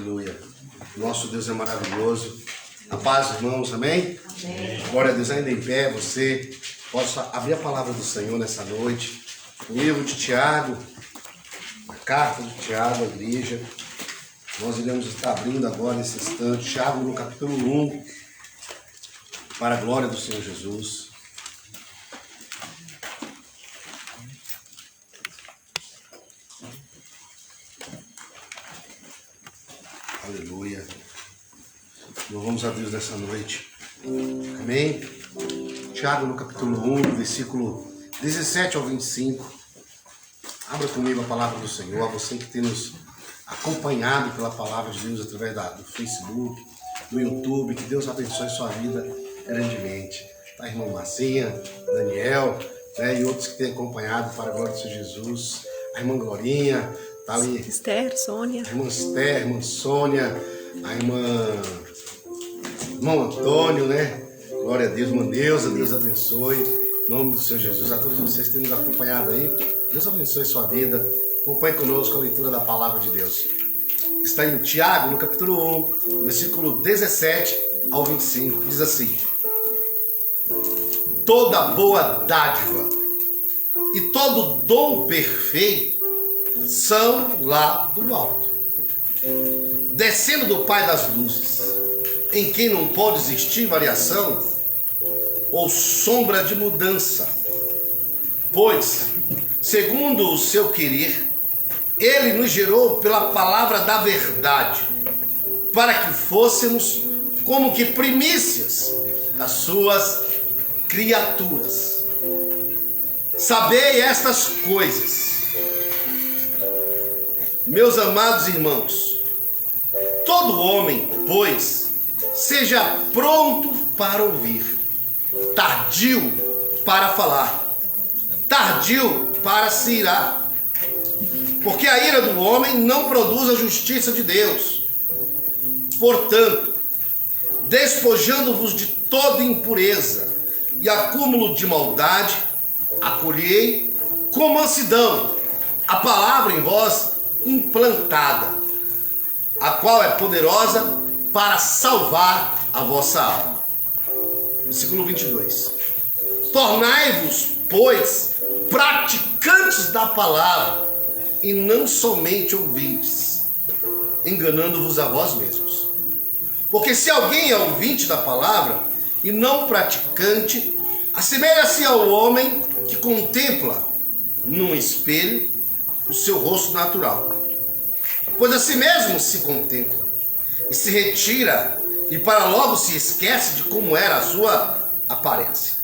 Aleluia. Nosso Deus é maravilhoso. A paz, irmãos, amém? Amém. Glória a Deus, ainda em pé, você possa abrir a palavra do Senhor nessa noite. O livro de Tiago, a carta de Tiago à igreja. Nós iremos estar abrindo agora nesse instante, Tiago no capítulo 1, para a glória do Senhor Jesus. Aleluia. Louvamos a Deus nessa noite. Amém? Tiago no capítulo 1, versículo 17 ao 25. Abra comigo a palavra do Senhor. A você que tem nos acompanhado pela palavra de Deus através do Facebook, do YouTube. Que Deus abençoe sua vida grandemente. Tá, irmão Marcinha, Daniel, e outros que têm acompanhado para a glória do Senhor Jesus. A irmã Glorinha, tá ali. Esther, Sônia. A irmã Esther, a irmã Sônia, a irmão Antônio, Glória a Deus, irmã Neuza, Deus abençoe. Em nome do Senhor Jesus, a todos vocês que têm nos acompanhado aí, Deus abençoe sua vida. Acompanhe conosco a leitura da palavra de Deus. Está em Tiago, no capítulo 1, versículo 17 ao 25, diz assim: toda boa dádiva e todo dom perfeito são lá do alto, descendo do Pai das luzes, em quem não pode existir variação ou sombra de mudança, pois, segundo o seu querer, ele nos gerou pela palavra da verdade, para que fôssemos como que primícias das suas criaturas. Sabei estas coisas, meus amados irmãos. Todo homem, pois, seja pronto para ouvir, tardio para falar, tardio para se irar, porque a ira do homem não produz a justiça de Deus. Portanto, despojando-vos de toda impureza e acúmulo de maldade, acolhei com mansidão a palavra em vós implantada, a qual é poderosa para salvar a vossa alma. Versículo 22. Tornai-vos, pois, praticantes da palavra, e não somente ouvintes, enganando-vos a vós mesmos. Porque se alguém é ouvinte da palavra e não praticante, assemelha-se ao homem que contempla num espelho o seu rosto natural. Pois a si mesmo se contempla e se retira, e para logo se esquece de como era a sua aparência.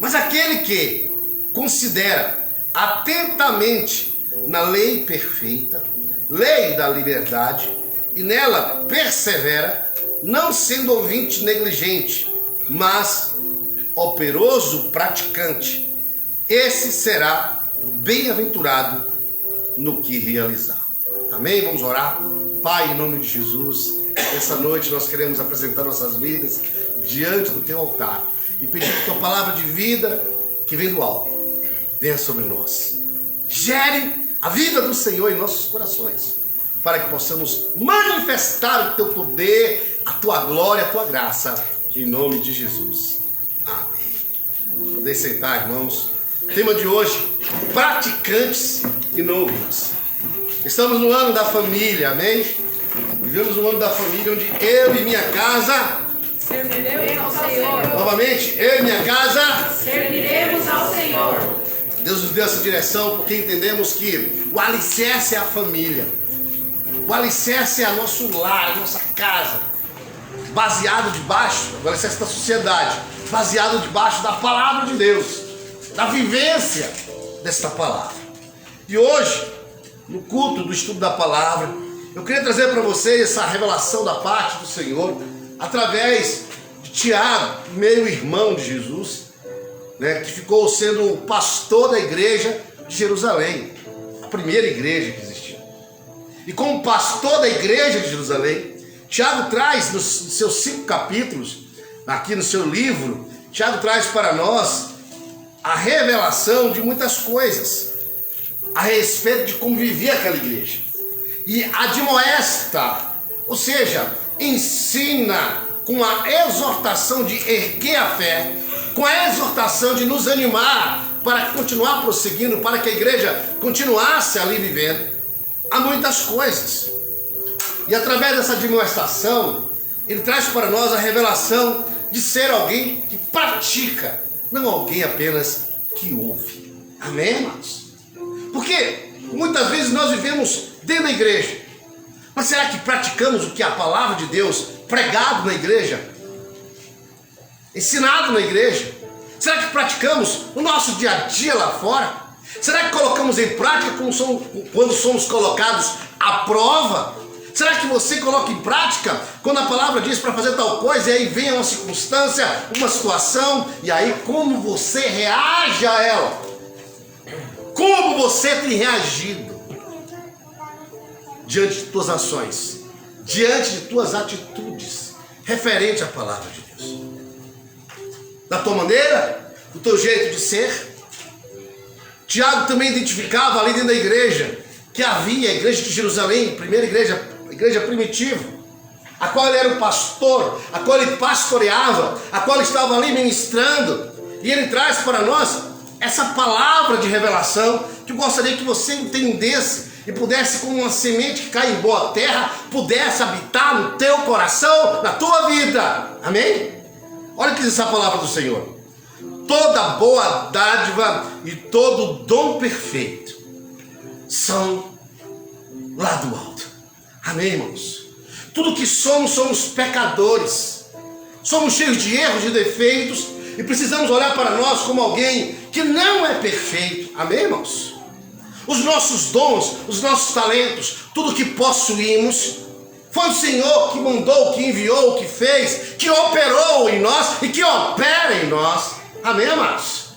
Mas aquele que considera atentamente na lei perfeita, lei da liberdade, e nela persevera, não sendo ouvinte negligente, mas operoso praticante, esse será bem-aventurado no que realizar. Amém? Vamos orar. Pai, em nome de Jesus, essa noite nós queremos apresentar nossas vidas diante do teu altar e pedir que tua palavra de vida, que vem do alto, venha sobre nós. Gere a vida do Senhor em nossos corações, para que possamos manifestar o teu poder, a tua glória, a tua graça, em nome de Jesus. Amém. Podem sentar, irmãos. Tema de hoje: praticantes e não ouvintes. Estamos no ano da família, amém? Vivemos no ano da família, onde eu e minha casa serviremos ao Senhor. Novamente, eu e minha casa serviremos ao Senhor. Deus nos deu essa direção porque entendemos que o alicerce é a família. O alicerce é nosso lar, a nossa casa, baseado debaixo, o alicerce da sociedade, baseado debaixo da palavra de Deus, da vivência desta palavra. E hoje, no culto do estudo da palavra, eu queria trazer para vocês essa revelação da parte do Senhor, através de Tiago, meio irmão de Jesus, que ficou sendo o pastor da igreja de Jerusalém, a primeira igreja que existiu. E como pastor da igreja de Jerusalém, Tiago traz nos seus 5 capítulos, aqui no seu livro, Tiago traz para nós a revelação de muitas coisas a respeito de como vivia aquela igreja. E admoesta Ou seja, ensina com a exortação de erguer a fé, com a exortação de nos animar para continuar prosseguindo, para que a igreja continuasse ali vivendo. Há muitas coisas. E através dessa admoestação, ele traz para nós a revelação de ser alguém que pratica, não alguém apenas que ouve. Amém, irmãos? Porque muitas vezes nós vivemos dentro da igreja, mas será que praticamos o que a palavra de Deus pregado na igreja, ensinado na igreja? Será que praticamos o nosso dia a dia lá fora? Será que colocamos em prática quando somos colocados à prova? Será que você coloca em prática quando a palavra diz para fazer tal coisa e aí vem uma circunstância, uma situação, e aí como você reage a ela? Como você tem reagido diante de tuas ações, diante de tuas atitudes referente à palavra de Deus? Da tua maneira, do teu jeito de ser? Tiago também identificava ali dentro da igreja que havia a igreja de Jerusalém, primeira igreja, a igreja primitiva, a qual ele era o pastor, a qual ele pastoreava, a qual ele estava ali ministrando, e ele traz para nós essa palavra de revelação que eu gostaria que você entendesse e pudesse, como uma semente que cai em boa terra, pudesse habitar no teu coração, na tua vida. Amém? Olha o que diz essa palavra do Senhor: toda boa dádiva e todo dom perfeito são lá do alto. Amém, irmãos? Tudo que somos pecadores, somos cheios de erros, de defeitos, e precisamos olhar para nós como alguém que não é perfeito. Amém, irmãos? Os nossos dons, os nossos talentos, tudo que possuímos, foi o Senhor que mandou, que enviou, que fez, que operou em nós e que opera em nós. Amém, amados?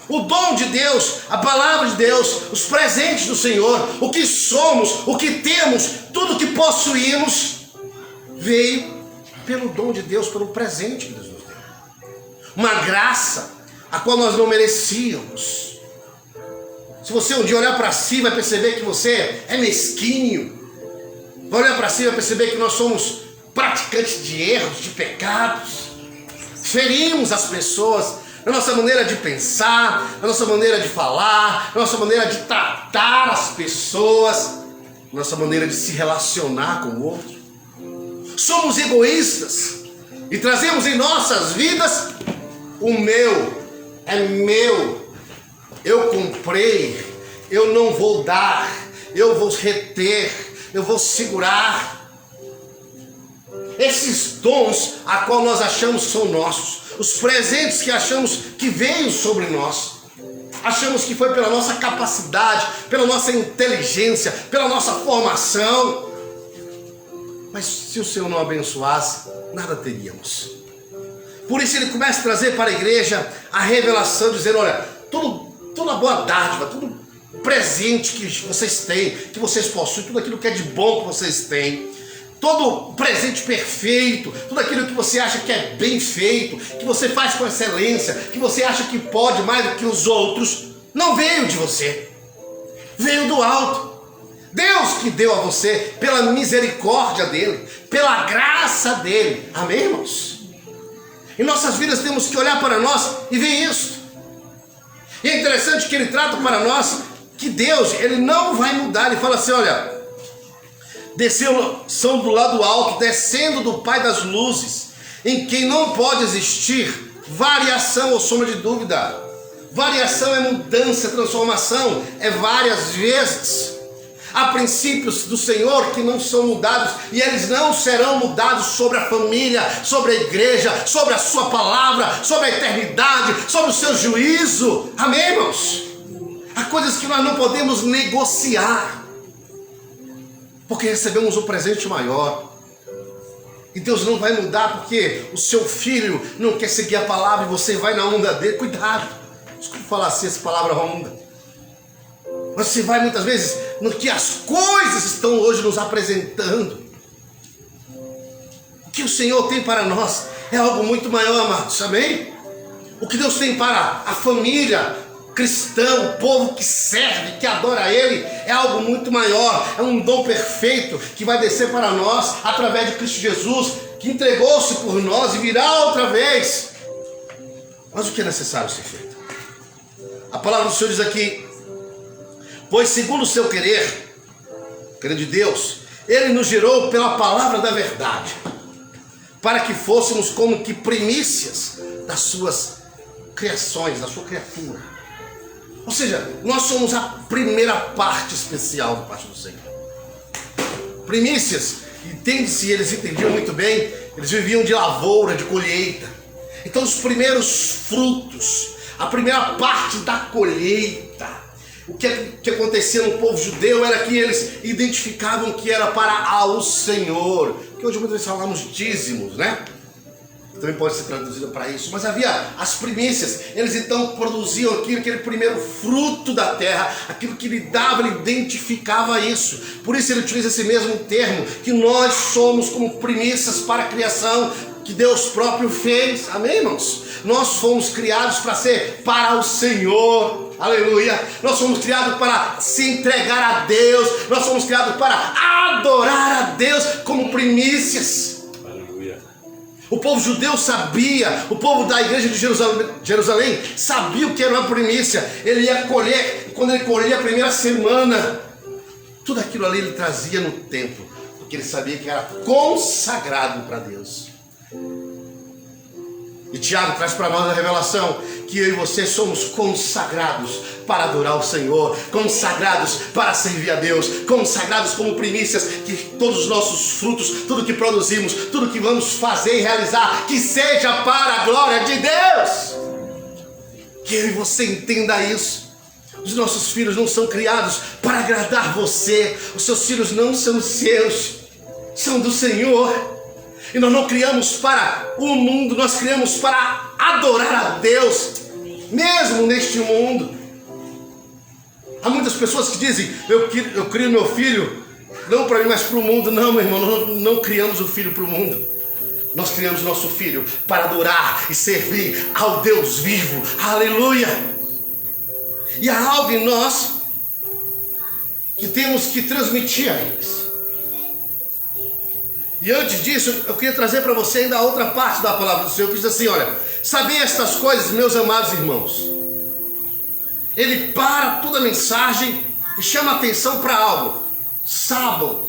O dom de Deus, a palavra de Deus, os presentes do Senhor, o que somos, o que temos, tudo que possuímos, veio pelo dom de Deus, pelo presente que Deus nos deu. Uma graça a qual nós não merecíamos. Se você um dia olhar para si, vai perceber que você é mesquinho. Vai olhar para si e vai perceber que nós somos praticantes de erros, de pecados. Ferimos as pessoas na nossa maneira de pensar, na nossa maneira de falar, na nossa maneira de tratar as pessoas, na nossa maneira de se relacionar com o outro. Somos egoístas e trazemos em nossas vidas o meu, é meu, eu comprei, eu não vou dar, eu vou reter, eu vou segurar. Esses dons a qual nós achamos que são nossos, os presentes que achamos que veio sobre nós, achamos que foi pela nossa capacidade, pela nossa inteligência, pela nossa formação, mas se o Senhor não abençoasse, nada teríamos. Por isso ele começa a trazer para a igreja a revelação, dizendo: olha, toda boa dádiva, tudo presente que vocês têm, que vocês possuem, tudo aquilo que é de bom que vocês têm, todo presente perfeito, tudo aquilo que você acha que é bem feito, que você faz com excelência, que você acha que pode mais do que os outros, não veio de você, veio do alto. Deus que deu a você, pela misericórdia dele, pela graça dele. Amém, irmãos? Em nossas vidas temos que olhar para nós e ver isso. E é interessante que ele trata para nós que Deus, ele não vai mudar. Ele fala assim: olha, desceu, são do lado alto, descendo do Pai das luzes, em quem não pode existir variação ou sombra de dúvida. Variação é mudança, transformação, é várias vezes. Há princípios do Senhor que não são mudados, e eles não serão mudados sobre a família, sobre a igreja, sobre a sua palavra, sobre a eternidade, sobre o seu juízo. Amém, irmãos? Há coisas que nós não podemos negociar, porque recebemos um presente maior. E Deus não vai mudar porque o seu filho não quer seguir a palavra e você vai na onda dele. Cuidado, desculpa falar assim, essa palavra onda. Você vai muitas vezes no que as coisas estão hoje nos apresentando. O que o Senhor tem para nós é algo muito maior, amados, amém? O que Deus tem para a família cristão, o povo que serve, que adora a Ele, é algo muito maior, é um dom perfeito que vai descer para nós através de Cristo Jesus, que entregou-se por nós e virá outra vez. Mas o que é necessário ser feito? A palavra do Senhor diz aqui: pois segundo o seu querer de Deus, Ele nos gerou pela palavra da verdade, para que fôssemos como que primícias das suas criações, da sua criatura. Ou seja, nós somos a primeira parte especial da parte do Senhor. Primícias, entende-se, eles entendiam muito bem, eles viviam de lavoura, de colheita. Então os primeiros frutos, a primeira parte da colheita, o que acontecia no povo judeu era que eles identificavam que era para o Senhor. Que hoje muitas vezes falamos dízimos, né? Também pode ser traduzido para isso. Mas havia as primícias. Eles então produziam aquele primeiro fruto da terra. Aquilo que lhe dava, ele identificava isso. Por isso ele utiliza esse mesmo termo, que nós somos como primícias para a criação que Deus próprio fez. Amém, irmãos? Nós fomos criados para ser para o Senhor. Aleluia. Nós fomos criados para se entregar a Deus. Nós fomos criados para adorar a Deus como primícias. O povo judeu sabia, o povo da igreja de Jerusalém sabia o que era uma primícia. Ele ia colher, e quando ele colhia a primeira semana, tudo aquilo ali ele trazia no templo, porque ele sabia que era consagrado para Deus. E Tiago traz para nós a revelação que eu e você somos consagrados para adorar o Senhor, consagrados para servir a Deus, consagrados como primícias, que todos os nossos frutos, tudo que produzimos, tudo que vamos fazer e realizar, que seja para a glória de Deus. Que eu e você entenda isso. Os nossos filhos não são criados para agradar você, os seus filhos não são seus, são do Senhor. E nós não criamos para o mundo, nós criamos para adorar a Deus, mesmo neste mundo. Há muitas pessoas que dizem: eu crio meu filho, não para mim, mas para o mundo. Não, meu irmão, nós não criamos o filho para o mundo. Nós criamos nosso filho para adorar e servir ao Deus vivo. Aleluia! E há algo em nós que temos que transmitir a eles. E antes disso, eu queria trazer para você ainda a outra parte da palavra do Senhor, que diz assim: olha, sabem estas coisas, meus amados irmãos. Ele para toda a mensagem e chama a atenção para algo. Saibam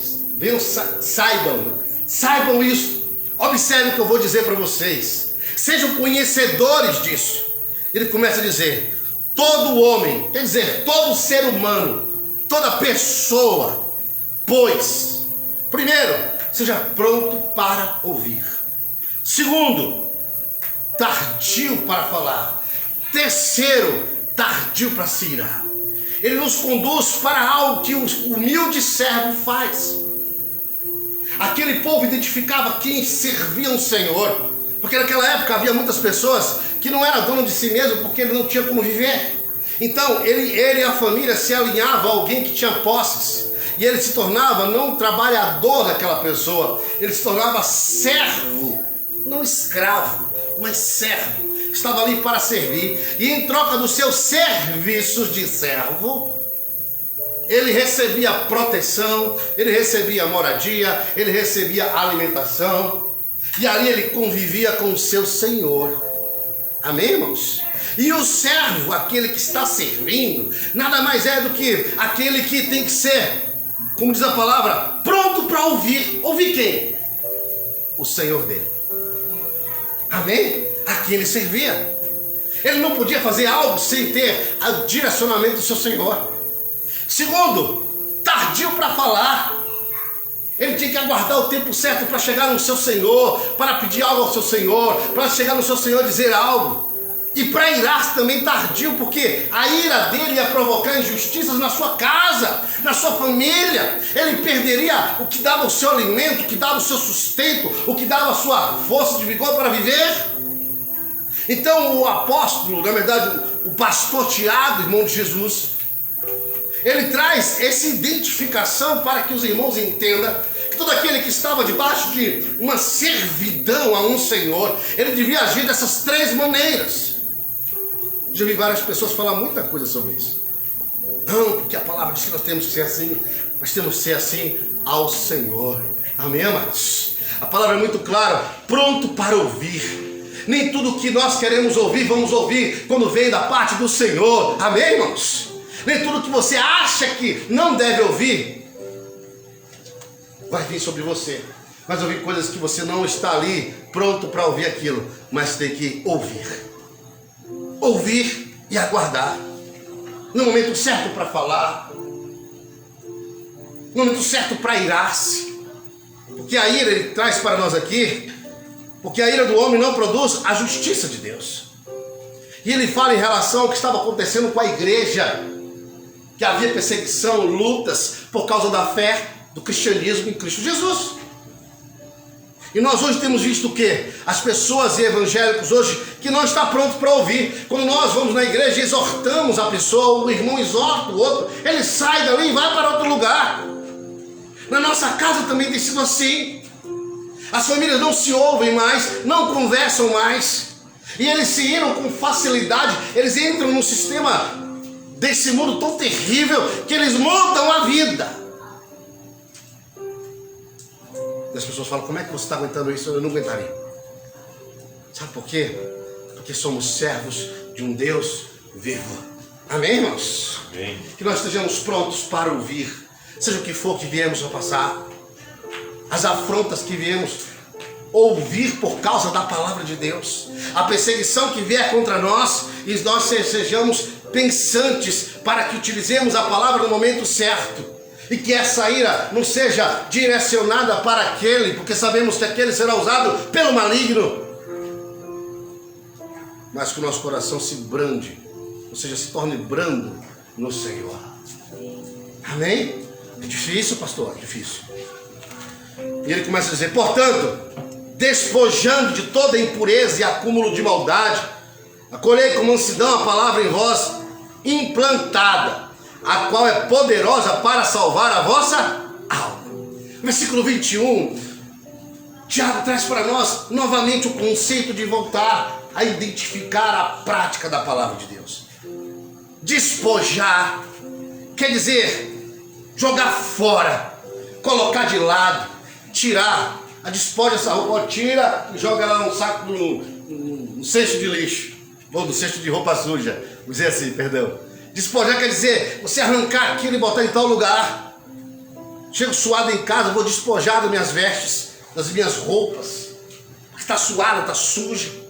isso. Observem o que eu vou dizer para vocês. Sejam conhecedores disso. Ele começa a dizer: todo homem, quer dizer, todo ser humano, toda pessoa, pois, primeiro, seja pronto para ouvir. Segundo, tardio para falar. Terceiro, tardio para se irar. Ele nos conduz para algo que o humilde servo faz. Aquele povo identificava quem servia o Senhor, porque naquela época havia muitas pessoas que não eram dono de si mesmo, porque ele não tinha como viver. Então ele e a família se alinhavam a alguém que tinha posses. E ele se tornava não trabalhador daquela pessoa, ele se tornava servo, não escravo, mas servo. Estava ali para servir. E em troca dos seus serviços de servo, ele recebia proteção, ele recebia moradia, ele recebia alimentação. E ali ele convivia com o seu Senhor. Amém, irmãos? E o servo, aquele que está servindo, nada mais é do que aquele que tem que ser, como diz a palavra, pronto para ouvir. Ouvir quem? O Senhor dele. Amém? A quem ele servia. Ele não podia fazer algo sem ter o direcionamento do seu Senhor. Segundo, tardio para falar. Ele tinha que aguardar o tempo certo para chegar no seu Senhor, para pedir algo ao seu Senhor, para chegar no seu Senhor e dizer algo. E para irar também tardio, porque a ira dele ia provocar injustiças na sua casa, na sua família. Ele perderia o que dava o seu alimento, o que dava o seu sustento, o que dava a sua força de vigor para viver. Então o apóstolo, na verdade o pastor Tiago, irmão de Jesus, ele traz essa identificação para que os irmãos entendam que todo aquele que estava debaixo de uma servidão a um Senhor, ele devia agir dessas três maneiras. Já vi várias pessoas falar muita coisa sobre isso. Não, porque a palavra diz que nós temos que ser assim, mas temos que ser assim ao Senhor. Amém, amados? A palavra é muito clara, pronto para ouvir. Nem tudo que nós queremos ouvir, vamos ouvir quando vem da parte do Senhor. Amém, irmãos? Nem tudo que você acha que não deve ouvir, vai vir sobre você. Mas ouvir coisas que você não está ali pronto para ouvir aquilo, mas tem que ouvir. Ouvir e aguardar. No momento certo para falar. No momento certo para irar-se. Porque a ira, ele traz para nós aqui, porque a ira do homem não produz a justiça de Deus. E ele fala em relação ao que estava acontecendo com a igreja, que havia perseguição, lutas, por causa da fé do cristianismo em Cristo Jesus. E nós hoje temos visto o quê? As pessoas e evangélicos hoje que não estão prontos para ouvir. Quando nós vamos na igreja e exortamos a pessoa, o irmão exorta o outro, ele sai dali e vai para outro lugar. Na nossa casa também tem sido assim. As famílias não se ouvem mais, não conversam mais. E eles se iram com facilidade, eles entram num sistema desse mundo tão terrível que eles montam a vida. E as pessoas falam, como é que você está aguentando isso? Eu não aguentaria. Sabe por quê? Porque somos servos de um Deus vivo. Amém, irmãos? Amém. Que nós estejamos prontos para ouvir, seja o que for que viemos a passar, as afrontas que viemos ouvir por causa da palavra de Deus, a perseguição que vier contra nós, e nós sejamos pensantes para que utilizemos a palavra no momento certo. E que essa ira não seja direcionada para aquele, porque sabemos que aquele será usado pelo maligno. Mas que o nosso coração se brande, ou seja, se torne brando no Senhor. Amém? É difícil, pastor? É difícil. E ele começa a dizer, portanto, despojando de toda impureza e acúmulo de maldade, acolhei com mansidão a palavra em vós implantada, a qual é poderosa para salvar a vossa alma. Versículo 21, Tiago traz para nós novamente o conceito de voltar a identificar a prática da palavra de Deus. Despojar quer dizer jogar fora, colocar de lado, tirar. A despoja essa roupa, tira e joga ela num saco, no cesto de lixo, ou no cesto de roupa suja, vou dizer assim, perdão. Despojar quer dizer você arrancar aquilo e botar em tal lugar. Chego suado em casa, vou despojar das minhas vestes, das minhas roupas, porque está suado, está sujo.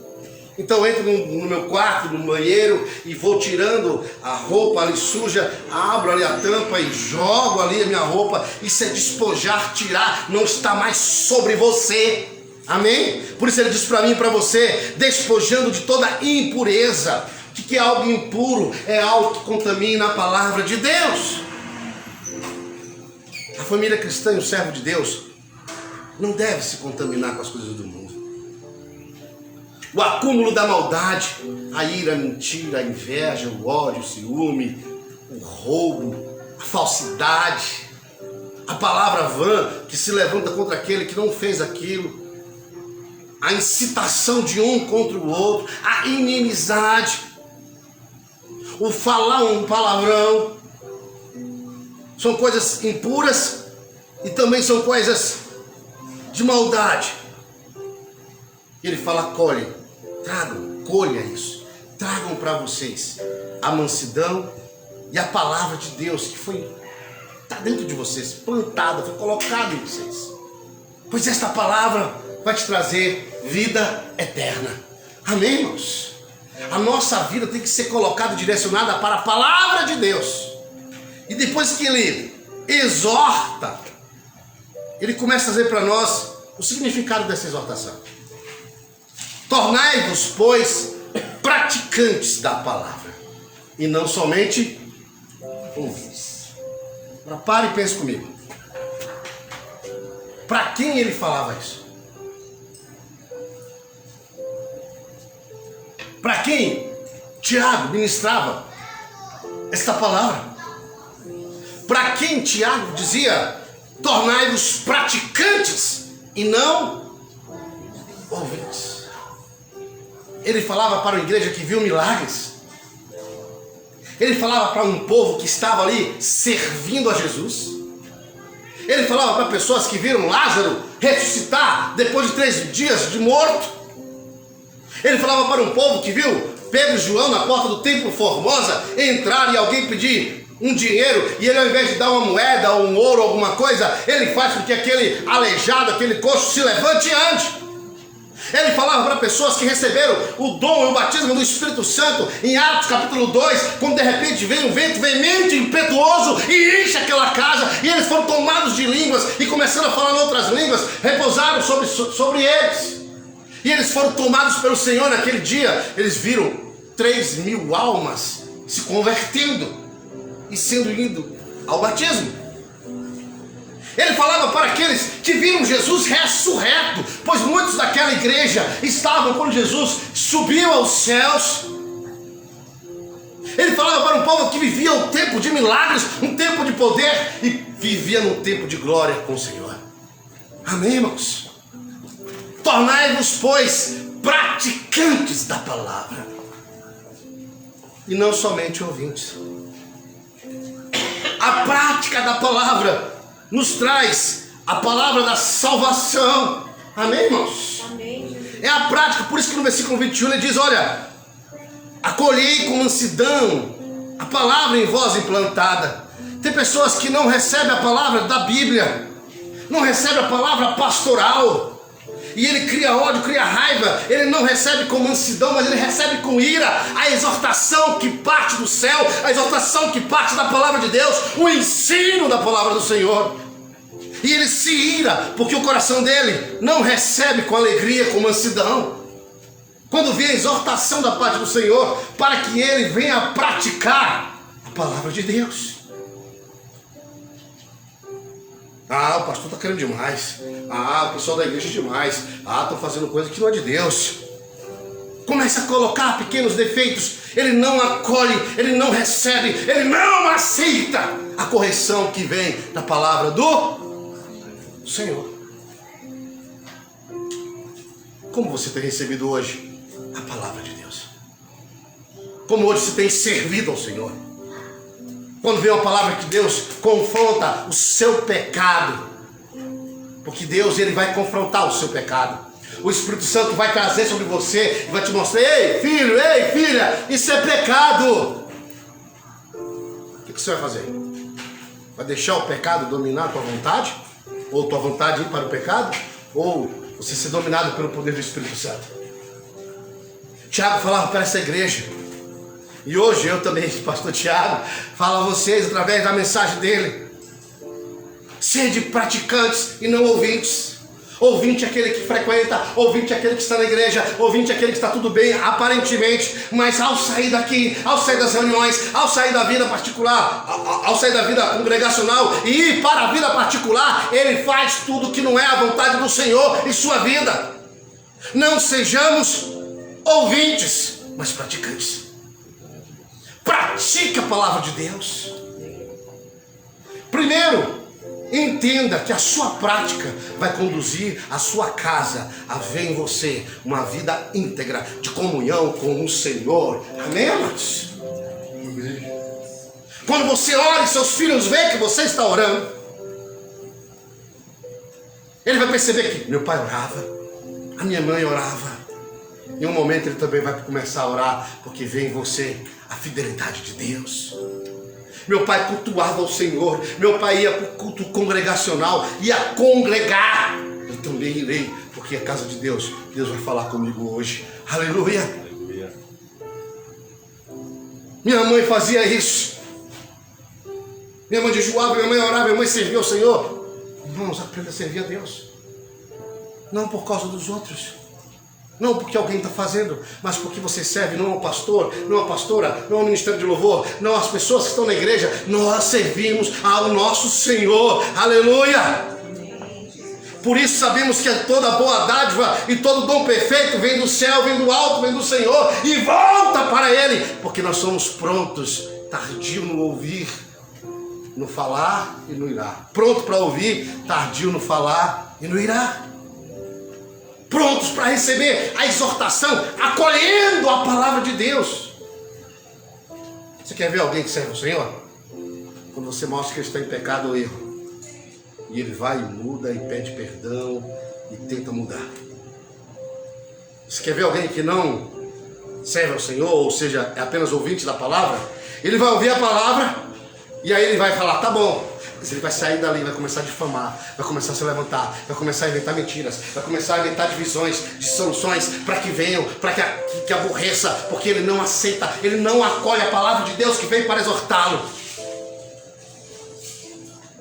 Então eu entro no meu quarto, no banheiro, e vou tirando a roupa ali suja, abro ali a tampa e jogo ali a minha roupa. Isso é despojar, tirar, não está mais sobre você. Amém? Por isso ele diz para mim e para você, despojando de toda impureza. O que é algo impuro? É algo que contamina a palavra de Deus. A família cristã e o servo de Deus não deve se contaminar com as coisas do mundo. O acúmulo da maldade, a ira, a mentira, a inveja, o ódio, o ciúme, o roubo, a falsidade, a palavra vã que se levanta contra aquele que não fez aquilo, a incitação de um contra o outro, a inimizade, o falar um palavrão, são coisas impuras e também são coisas de maldade. Ele fala, colhe, tragam, colha isso, tragam para vocês a mansidão e a palavra de Deus que está dentro de vocês, plantada, foi colocada em vocês. Pois esta palavra vai te trazer vida eterna. Amém, irmãos? A nossa vida tem que ser colocada, direcionada para a palavra de Deus. E depois que ele exorta, ele começa a trazer para nós o significado dessa exortação. Tornai-vos, pois, praticantes da palavra, e não somente ouvintes. Agora pare e pense comigo. Para quem ele falava isso? Para quem Tiago ministrava esta palavra? Para quem Tiago dizia, tornai-vos praticantes e não ouvintes? Ele falava para a igreja que viu milagres, Ele falava para um povo que estava ali servindo a Jesus. Ele falava para pessoas que viram Lázaro ressuscitar depois de 3 dias de morto. Ele falava para um povo que viu Pedro e João na porta do templo Formosa entrar e alguém pedir um dinheiro, e ele, ao invés de dar uma moeda ou um ouro, alguma coisa, ele faz com que aquele aleijado, aquele coxo se levante e ande. Ele falava para pessoas que receberam o dom e o batismo do Espírito Santo em Atos capítulo 2, quando de repente vem um vento veemente, impetuoso e enche aquela casa, e eles foram tomados de línguas e começando a falar em outras línguas, repousaram sobre eles, e eles foram tomados pelo Senhor. Naquele dia eles viram 3.000 almas se convertendo e sendo indo ao batismo. Ele falava para aqueles que viram Jesus ressurreto, pois muitos daquela igreja estavam quando Jesus subiu aos céus. Ele falava para um povo que vivia um tempo de milagres, um tempo de poder, e vivia num tempo de glória com o Senhor. Amém, irmãos? Tornai-vos, pois, praticantes da palavra, e não somente ouvintes. A prática da palavra nos traz a palavra da salvação. Amém, irmãos? Amém. É a prática, por isso que no versículo 21 ele diz: olha, acolhei com mansidão a palavra em vós implantada. Tem pessoas que não recebem a palavra da Bíblia, não recebem a palavra pastoral, e ele cria ódio, cria raiva. Ele não recebe com mansidão, mas ele recebe com ira a exortação que parte do céu, a exortação que parte da palavra de Deus, o ensino da palavra do Senhor. E ele se ira, porque o coração dele não recebe com alegria, com mansidão, quando vem a exortação da parte do Senhor, para que ele venha praticar a palavra de Deus. Ah, o pastor está querendo demais. Ah, o pessoal da igreja é demais. Ah, estão fazendo coisa que não é de Deus. Começa a colocar pequenos defeitos. Ele não acolhe, ele não recebe, ele não aceita a correção que vem da palavra do Senhor. Como você tem recebido hoje a palavra de Deus? Como hoje você tem servido ao Senhor? Quando vem uma palavra que Deus confronta o seu pecado, porque Deus, ele vai confrontar o seu pecado. O Espírito Santo vai trazer sobre você e vai te mostrar: ei filho, ei filha, isso é pecado. O que você vai fazer? Vai deixar o pecado dominar a tua vontade? Ou tua vontade ir para o pecado? Ou você ser dominado pelo poder do Espírito Santo? Tiago falava para essa igreja, e hoje eu também, pastor Tiago, falo a vocês através da mensagem dele: sede praticantes e não ouvintes. Ouvinte é aquele que frequenta, ouvinte é aquele que está na igreja, ouvinte é aquele que está tudo bem aparentemente, mas ao sair daqui, ao sair das reuniões, ao sair da vida particular, ao sair da vida congregacional e ir para a vida particular, ele faz tudo que não é a vontade do Senhor em sua vida. Não sejamos ouvintes, mas praticantes. Pratique a palavra de Deus. Primeiro, entenda que a sua prática vai conduzir a sua casa a ver em você uma vida íntegra de comunhão com o Senhor. Amém, amados? Quando você ora e seus filhos veem que você está orando, ele vai perceber que meu pai orava, a minha mãe orava. Em um momento ele também vai começar a orar, porque vê em você a fidelidade de Deus. Meu pai cultuava o Senhor, meu pai ia para o culto congregacional, ia congregar. Eu também irei, porque é a casa de Deus. Deus vai falar comigo hoje. Aleluia. Aleluia. Minha mãe fazia isso. Minha mãe jejuava, minha mãe orava, minha mãe servia ao Senhor. Irmãos, aprenda a servir a Deus. Não por causa dos outros. Não porque alguém está fazendo, mas porque você serve não ao pastor, não à pastora, não ao ministério de louvor, não às pessoas que estão na igreja. Nós servimos ao nosso Senhor. Aleluia! Por isso sabemos que toda boa dádiva e todo dom perfeito vem do céu, vem do alto, vem do Senhor e volta para Ele. Porque nós somos prontos, tardio no ouvir, no falar e no irar. Pronto para ouvir, tardio no falar e no irar. Prontos para receber a exortação, acolhendo a palavra de Deus. Você quer ver alguém que serve o Senhor? Quando você mostra que ele está em pecado ou erro. E ele vai e muda e pede perdão e tenta mudar. Você quer ver alguém que não serve ao Senhor, ou seja, é apenas ouvinte da palavra? Ele vai ouvir a palavra e aí ele vai falar, tá bom. Mas ele vai sair dali, vai começar a difamar, vai começar a se levantar, vai começar a inventar mentiras, vai começar a inventar divisões, dissoluções, para que venham, para que aborreça, porque ele não aceita, ele não acolhe a palavra de Deus que veio para exortá-lo.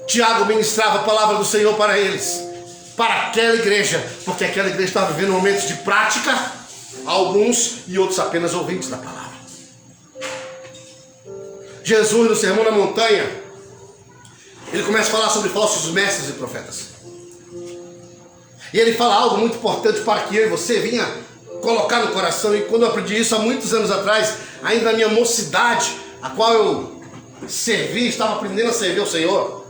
Tiago ministrava a palavra do Senhor para eles, para aquela igreja, porque aquela igreja estava vivendo momentos de prática, alguns e outros apenas ouvintes da palavra. Jesus, no Sermão na Montanha, ele começa a falar sobre falsos mestres e profetas. E ele fala algo muito importante para que eu e você venha colocar no coração. E quando eu aprendi isso há muitos anos atrás, ainda na minha mocidade, a qual eu servi, estava aprendendo a servir ao Senhor.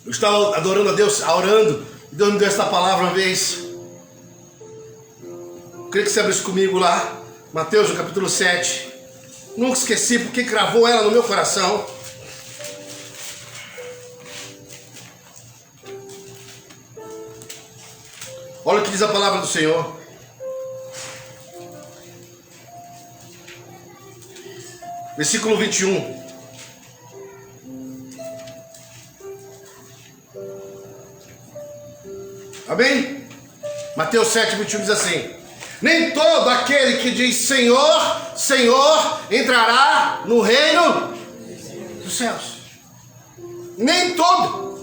Eu estava adorando a Deus, orando, e Deus me deu essa palavra uma vez. Eu queria que você abrisse comigo lá, Mateus, no capítulo 7. Nunca esqueci porque cravou ela no meu coração. Olha o que diz a palavra do Senhor. Versículo 21. Amém? Mateus 7, 21 diz assim: nem todo aquele que diz Senhor, Senhor, entrará no reino dos céus. Nem todo.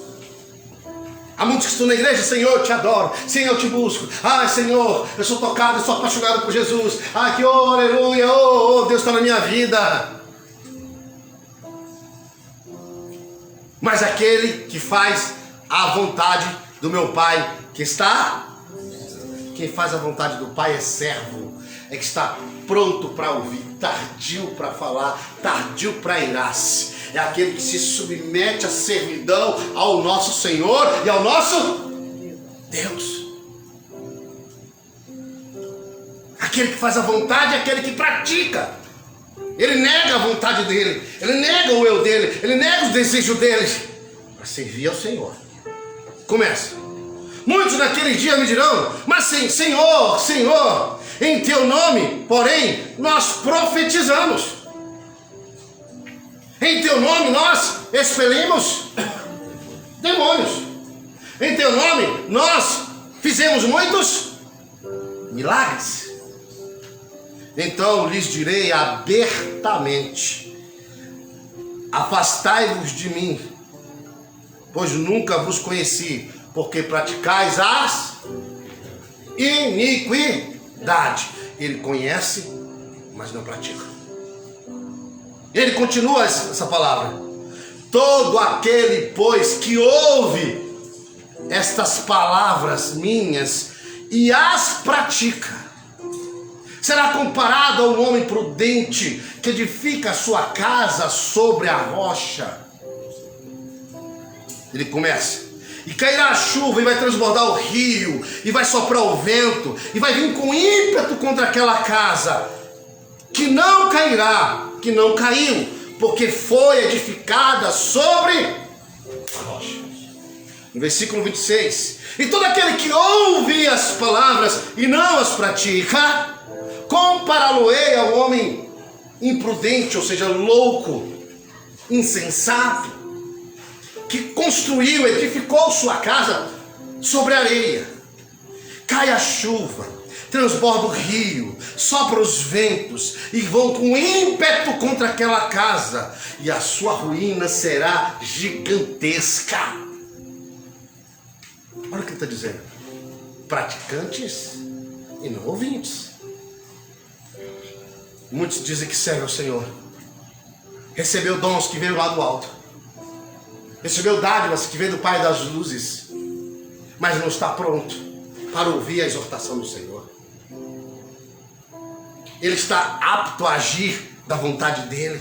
Há muitos que estão na igreja, Senhor, eu te adoro, Senhor, eu te busco. Ai, Senhor, eu sou tocado, eu sou apaixonado por Jesus. Ai, que oh, aleluia, oh, Deus está na minha vida. Mas aquele que faz a vontade do meu Pai que está... Quem faz a vontade do Pai é servo, é que está pronto para ouvir, tardio para falar, tardio para irar-se. É aquele que se submete à servidão ao nosso Senhor e ao nosso Deus. Aquele que faz a vontade é aquele que pratica. Ele nega a vontade dele, ele nega o eu dele, ele nega os desejos dele para servir ao Senhor. Começa. Muitos naquele dia me dirão, mas sim, Senhor, Senhor, em teu nome, porém, nós profetizamos. Em teu nome nós expelimos demônios. Em teu nome nós fizemos muitos milagres. Então lhes direi abertamente: afastai-vos de mim, pois nunca vos conheci, porque praticais as iniquidade. Ele conhece, mas não pratica. Ele continua essa palavra: todo aquele, pois, que ouve estas palavras minhas e as pratica, será comparado a um homem prudente que edifica a sua casa sobre a rocha. Ele começa: e cairá a chuva, e vai transbordar o rio, e vai soprar o vento, e vai vir com ímpeto contra aquela casa, que não cairá, que não caiu, porque foi edificada sobre a rocha. No versículo 26, e todo aquele que ouve as palavras e não as pratica, compará-lo-ei ao homem imprudente, ou seja, louco, insensato, que construiu, edificou sua casa sobre a areia. Cai a chuva, transborda o rio, sopra os ventos e vão com ímpeto contra aquela casa, e a sua ruína será gigantesca. Olha o que ele está dizendo: praticantes e não ouvintes. Muitos dizem que servem ao Senhor, recebeu dons que veio lá do alto, recebeu dádivas que veio do Pai das luzes, mas não está pronto para ouvir a exortação do Senhor. Ele está apto a agir da vontade dele,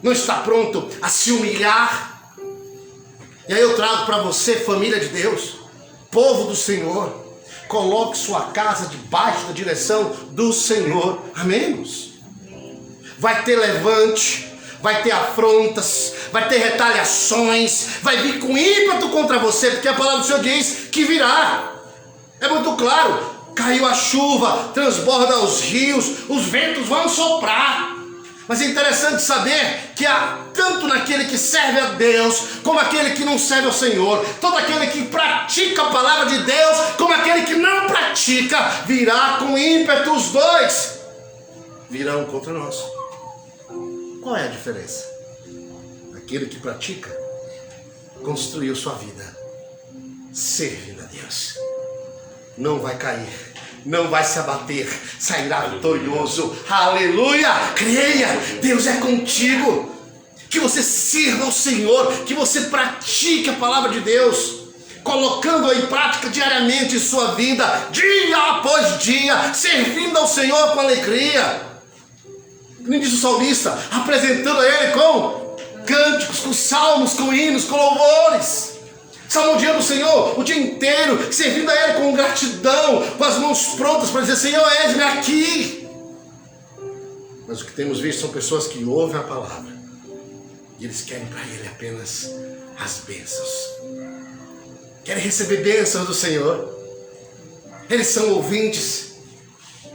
não está pronto a se humilhar. E aí eu trago para você, família de Deus, povo do Senhor, Coloque sua casa debaixo da direção do Senhor. Amém, irmãos? Vai ter levante, vai ter afrontas, vai ter retaliações, vai vir com ímpeto contra você, porque a palavra do Senhor diz que virá. É muito claro. Caiu a chuva, transborda os rios, os ventos vão soprar. Mas é interessante saber que há tanto naquele que serve a Deus, como aquele que não serve ao Senhor, todo aquele que pratica a palavra de Deus, como aquele que não pratica, virá com ímpeto. Os dois virão contra nós. Qual é a diferença? Aquele que pratica construiu sua vida servindo a Deus. Não vai cair, não vai se abater, sairá vitorioso. Aleluia! Creia, Deus é contigo. Que você sirva ao Senhor, que você pratique a palavra de Deus, colocando-a em prática diariamente em sua vida, dia após dia, servindo ao Senhor com alegria. Como diz o salmista, apresentando a Ele com cânticos, com salmos, com hinos, com louvores. Salmodiando o Senhor o dia inteiro, servindo a Ele com gratidão, com as mãos prontas para dizer: Senhor, eis-me aqui. Mas o que temos visto são pessoas que ouvem a palavra e eles querem para Ele apenas as bênçãos, querem receber bênçãos do Senhor. Eles são ouvintes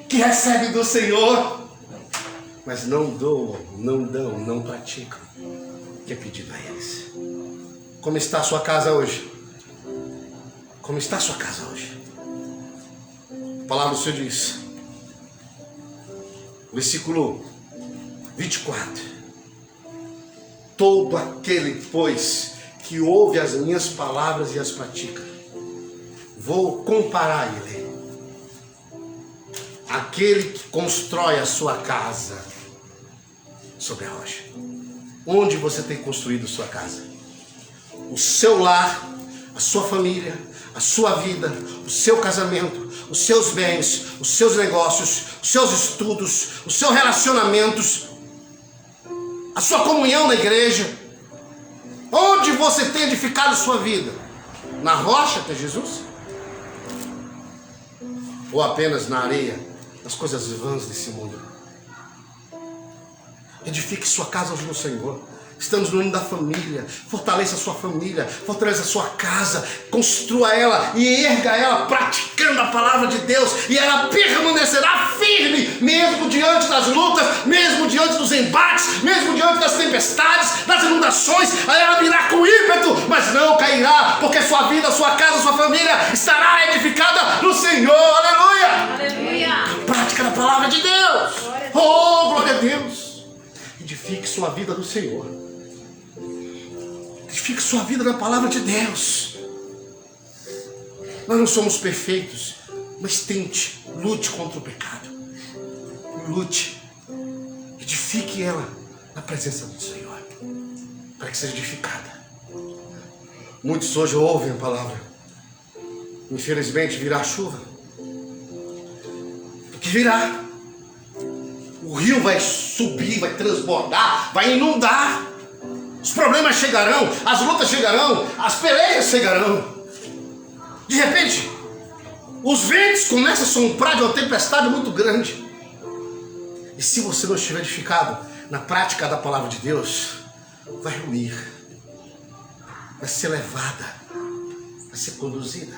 que recebem do Senhor, mas não doam, não dão, não praticam o que é pedido a eles. Como está a sua casa hoje? Como está a sua casa hoje? A palavra do Senhor diz, versículo 24: todo aquele, pois, que ouve as minhas palavras e as pratica, vou comparar ele àquele que constrói a sua casa sobre a rocha. Onde você tem construído sua casa? O seu lar, a sua família, a sua vida, o seu casamento, os seus bens, os seus negócios, os seus estudos, os seus relacionamentos, a sua comunhão na igreja. Onde você tem edificado sua vida? Na rocha, que é Jesus? Ou apenas na areia, nas coisas vãs desse mundo? Edifique sua casa hoje no Senhor. Estamos no ano da família. Fortaleça a sua família, fortaleça a sua casa, construa ela e erga ela praticando a palavra de Deus, e ela permanecerá firme, mesmo diante das lutas, mesmo diante dos embates, mesmo diante das tempestades, das inundações. Ela virá com ímpeto, mas não cairá, porque sua vida, a sua casa, a sua família estará edificada no Senhor. Aleluia! Aleluia! A prática da palavra de Deus. Oh, glória a Deus! Edifique sua vida no Senhor. Edifique sua vida na palavra de Deus. Nós não somos perfeitos, mas tente, lute contra o pecado. Lute. Edifique ela na presença do Senhor, para que seja edificada. Muitos hoje ouvem a palavra. Infelizmente virá chuva. Porque virá. O rio vai subir, vai transbordar, vai inundar. Os problemas chegarão, as lutas chegarão, as pelejas chegarão. De repente, os ventos começam a soprar de uma tempestade muito grande. E se você não estiver edificado na prática da palavra de Deus, vai ruir, vai ser levada, vai ser conduzida.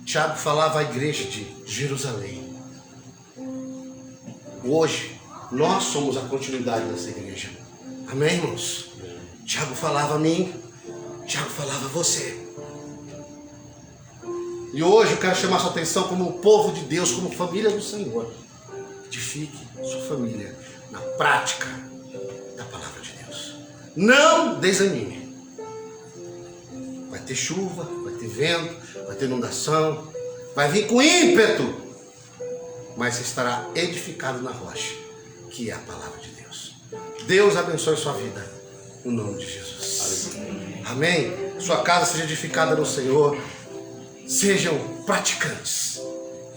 Tiago falava à igreja de Jerusalém. Hoje, nós somos a continuidade dessa igreja. Amém, irmãos? Tiago falava a mim, Tiago falava a você. E hoje eu quero chamar sua atenção como povo de Deus, como família do Senhor. Edifique sua família na prática da palavra de Deus. Não desanime. Vai ter chuva, vai ter vento, vai ter inundação, vai vir com ímpeto, mas você estará edificado na rocha, que é a palavra de Deus. Deus abençoe sua vida, no nome de Jesus. Amém? Sua casa seja edificada no Senhor. Sejam praticantes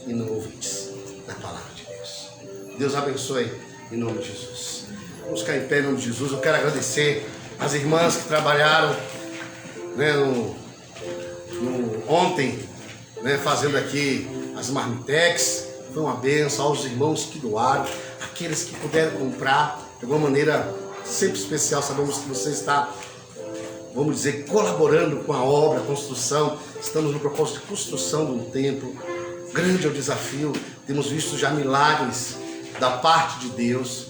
e não ouvintes da palavra de Deus. Deus abençoe em nome de Jesus. Vamos ficar em pé em nome de Jesus. Eu quero agradecer as irmãs que trabalharam, né, ontem né, fazendo aqui as marmitex. Foi uma bênção aos irmãos que doaram, aqueles que puderam comprar de alguma maneira sempre especial. Sabemos que você está, vamos dizer, colaborando com a obra, a construção. Estamos no propósito de construção de um templo. Grande é o desafio. Temos visto já milagres da parte de Deus.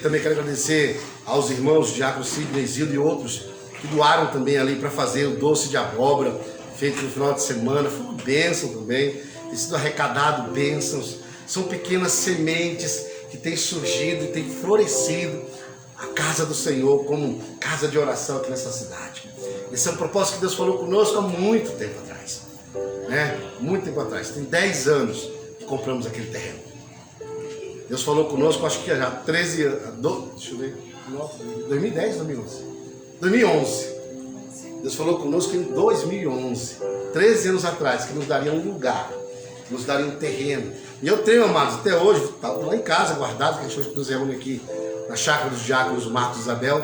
Também quero agradecer aos irmãos Diácono Sidney, Zildo e outros que doaram também ali para fazer o doce de abóbora feito no final de semana. Foi uma bênção também. Tem sido arrecadado bênçãos. São pequenas sementes que têm surgido e têm florescido a casa do Senhor como casa de oração aqui nessa cidade. Esse é um propósito que Deus falou conosco há muito tempo atrás, né? Muito tempo atrás. Tem 10 anos que compramos aquele terreno. Deus falou conosco, acho que já 13 anos, deixa eu ver, 2010 ou 2011? 2011. Deus falou conosco em 2011, 13 anos atrás, que nos daria um lugar, nos daria um terreno. E eu tenho, amados, até hoje, está lá em casa guardado, que a gente nos reúne aqui na chácara dos diáconos Marcos e Isabel,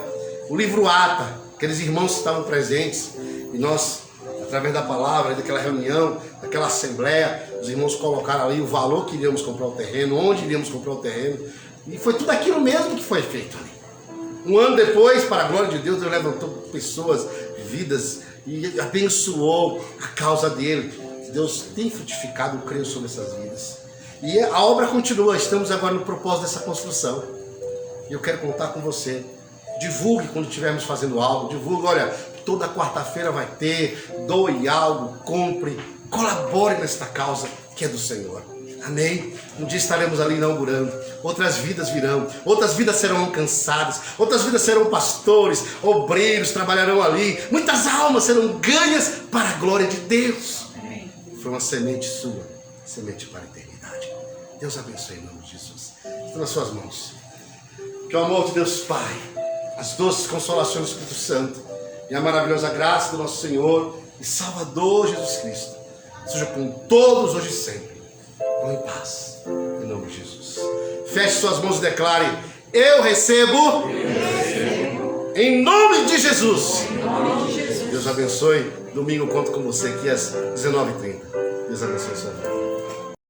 o livro Ata, aqueles irmãos que estavam presentes, e nós, através da palavra, daquela reunião, daquela assembleia, os irmãos colocaram ali o valor que iríamos comprar o terreno, onde iríamos comprar o terreno, e foi tudo aquilo mesmo que foi feito ali. Um ano depois, para a glória de Deus, Deus levantou pessoas, vidas, e abençoou a causa dele. Deus tem frutificado, eu creio, sobre essas vidas. E a obra continua, estamos agora no propósito dessa construção. E eu quero contar com você. Divulgue quando estivermos fazendo algo, divulgue, olha, toda quarta-feira vai ter, doe algo, compre, colabore nesta causa que é do Senhor. Amém? Um dia estaremos ali inaugurando, outras vidas virão, outras vidas serão alcançadas, outras vidas serão pastores, obreiros, trabalharão ali, muitas almas serão ganhas para a glória de Deus. Amém. Foi uma semente sua, semente para a eternidade. Deus abençoe em nome de Jesus. Estou nas suas mãos. Que o amor de Deus Pai, as doces consolações do Espírito Santo e a maravilhosa graça do nosso Senhor e Salvador Jesus Cristo seja com todos hoje e sempre. Vão em paz, em nome de Jesus. Feche suas mãos e declare: eu recebo, em nome de Jesus. Deus abençoe. Domingo eu conto com você aqui às 19h30. Deus abençoe a sua vida.